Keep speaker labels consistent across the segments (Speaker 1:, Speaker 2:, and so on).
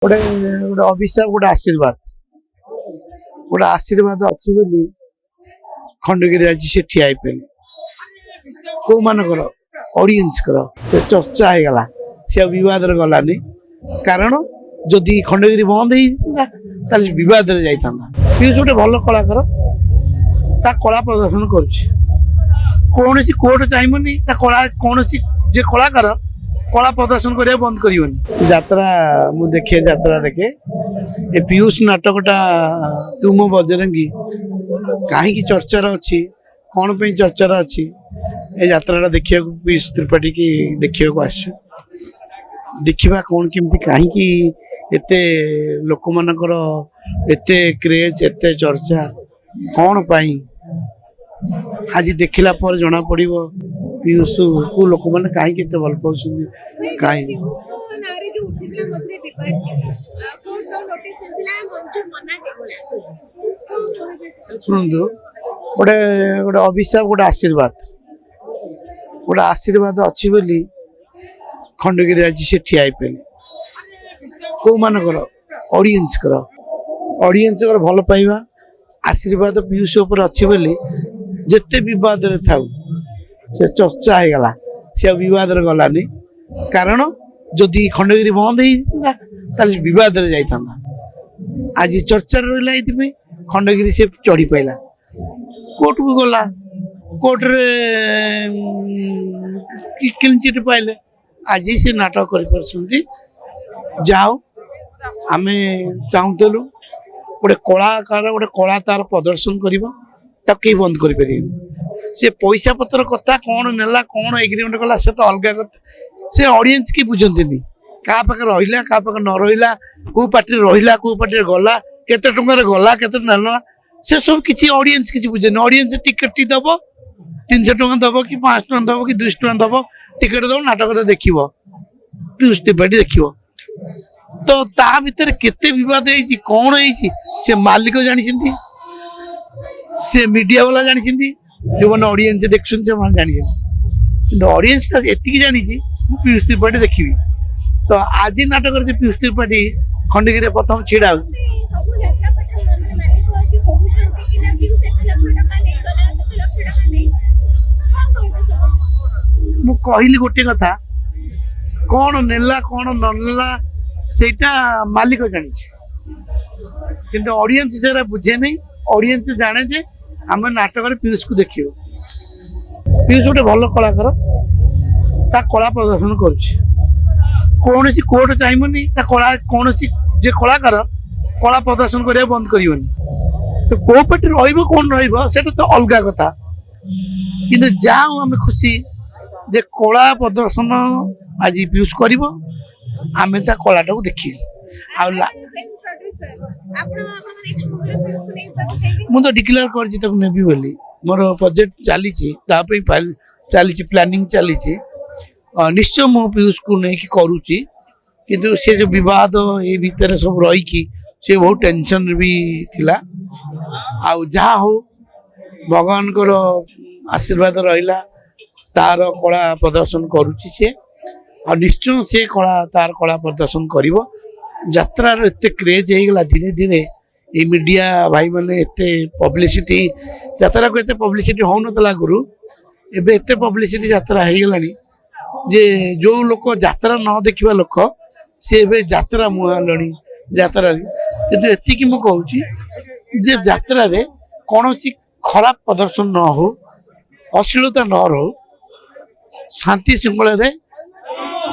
Speaker 1: गोटे गोटे अभिशाप गोटे आशीर्वाद अच्छी बोली खंडगिरी आज से ठिया कौ मानकर ऑडियंस कर चर्चा हो गला से विवाद गलानी कारण जदि खंडगिरी बंद होता विवाद जाता पीयूष गोटे भल कलाकार ता कला प्रदर्शन कौन कोर्ट चाहिए कला कौन जे कलाकार कला प्रदर्शन करिया बंद करिवनी यात्रा मु देखे यात्रा देखे ए पीयूष नाटकटा तुम बजरंगी कहीं चर्चार अच्छी कौन पे चर्चार अच्छी ए यात्राटा देखिया पीयूष त्रिपाठी की देखिया को आस देखा कौन केमती कहीं एते लोक मानकर एते क्रेज एते चर्चा कौन पाई आज देखला पर जना पड़िबो पीयूष को लोक मैंने कहीं केते भल पाउछन कहीं सुनंदु गोटे गोटे अभिशाप गोटे आशीर्वाद अच्छी बोली खंडगिरी आज से ठिया कौ मानकर ऑडियंस भल पाइबा आशीर्वाद पीयूष उपर अच्छी बोली जिते विवाद थाऊ से चर्चा हो गला से विवाद गलानी कारण जदि खंडगिरी बंद होता विवाद जाता आज चर्चार रहा ये खंडगिरी से चढ़ी पाला कोर्ट को गला कोर्ट क्लीन चिट पाइले आज से नाटक कर जाओ आम चाहूलु गोटे कलाकार गोटे कला तार प्रदर्शन कर कई बंद कर से पैसा पत्र कथा कौन नेला कौन एग्रीमेंट कला से तो अलग कथा से ऑडियंस की बुझती क्या पाखे रहा क्या पाखे न रहा कौ पार्टी रहा कौ पार्टी गला केते टंकार गला केते नेला से सब किसी ऑडियंस किसी बुझे ऑडियंस टिकेट टी दब 300 टଙ୍କା दब कि 500 टଙ୍କା दब कि 200 टଙ୍କା दब टिकेट दब नाटक देख पीयूष त्रिपाठी देख तो ता भीतर केते विवाद है कौन है से मालिक जानी से मीडिया वाला जानी जो मैंने ऑडियंस देखुन से जानी ऑडियंस एति जानी पीयूष त्रिपाठी देखी तो आज नाटक पीयूष त्रिपाठी खंडगिरी प्रथम छिड़ा मु कहली गोटे कथा कौन नेला कौन ननेला सेटा मालिक जानी किंतु ऑडियंस से बुझे नहीं ऑडियंस जाने जे आम नाटक पीयूष को देखिए पीयूष गोटे भल कलाकार ता कला प्रदर्शन कौन कोर्ट चाहिए कला कौन जे कलाकार कला प्रदर्शन करिया बंद करिवनी तो को पटे रहिबो कौन रहिबो सेटा तो अलग कथा किंतु जाओ आम खुशी जे कला प्रदर्शन आज पीयूष करिवो आम ता कलाटा को देखिए मुझे डिक्लेयर कर मोर प्रोजेक्ट चली चली प्लानिंग चली निश्चय मु पीयूष को लेकिन करुच्ची किंतु से जो विवाद ये भितर सब रही से बहुत टेंशन भी थिला आउ जहाँ हो भगवान को आशीर्वाद रहा तार कला प्रदर्शन करुच्ची से और निश्चय से कला तार कला प्रदर्शन कर यात्रार एत क्रेज होगा धीरे धीरे ये मीडिया भाई मैंने एत पब्लिसिटी यात्रा को एत पब्लिसिटी हो ना गुरु एबे एत पब्लिसिटी यात्रा हो गलानी जे जो लोक यात्रा न देखा लोक से यात्रा मुहां यात्रा किंतु एतिकी मु कहूँ जे यात्रा रे कौन खराब प्रदर्शन न हो अश्लीलता न रो शांति श्रृंखला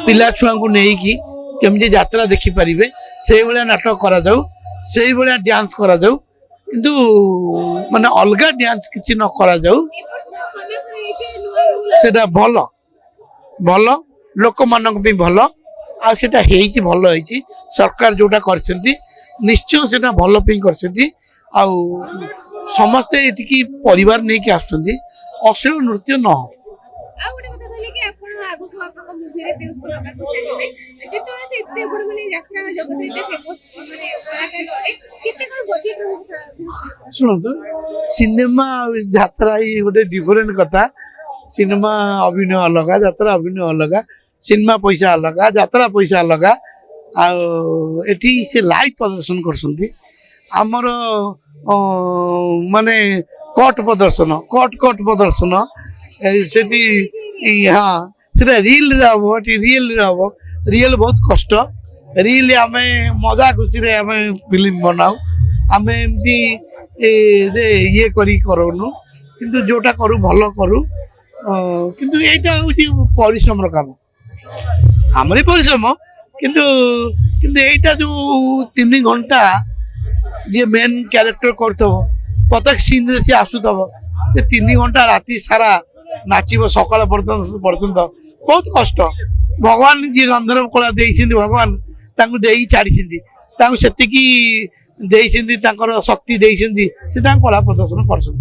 Speaker 1: पिला छुआ को लेकिन केमती यात्रा देखिपारे से भाया नाटक करा जाऊ से भाया डांस करा जाऊ किंतु माने अलग डांस किसी न करा जाऊ सेटा भल भल लोक मानक भी भल आ सेटा हेइची भल हेइची सरकार जोटा करछंती निश्चय सेटा भल पे करछंती आ समस्ते एटिकी परिवार नै कि आछंती अश्लील नृत्य न हो शुणु सिनेमा यात्रा ये गोटे डिफरेंट कथा सिनेमा अभिनय अलग यात्रा अभिनय अलग सिनेमा पैसा अलग यात्रा पैसा अलग एटी से लाइव प्रदर्शन कर आमर माने कट प्रदर्शन से हाँ से रियल रियल बहुत कष्ट रियल आम मजा खुशी आम फिल्म बनाऊ आम एमती ये करूँ किंतु जोटा करूँ भल करूँ किंतु एटा हूँ परिश्रम काम आमरी परिश्रम किंतु किंतु एटा जो 3 घंटा जे मेन क्यारेक्टर करथबो प्रत्येक सीन रे से आसुथबो से 3 घंटा राति सारा नाचिबो सकाळ पर्यंत बहुत कष्ट भगवान जी गंधर्व कला देइछिन भगवान तांको देई छाड़िछिन तांको सेतिकी देइछिन तांकर शक्ति देइछिन से तांको कला प्रदर्शन करछन।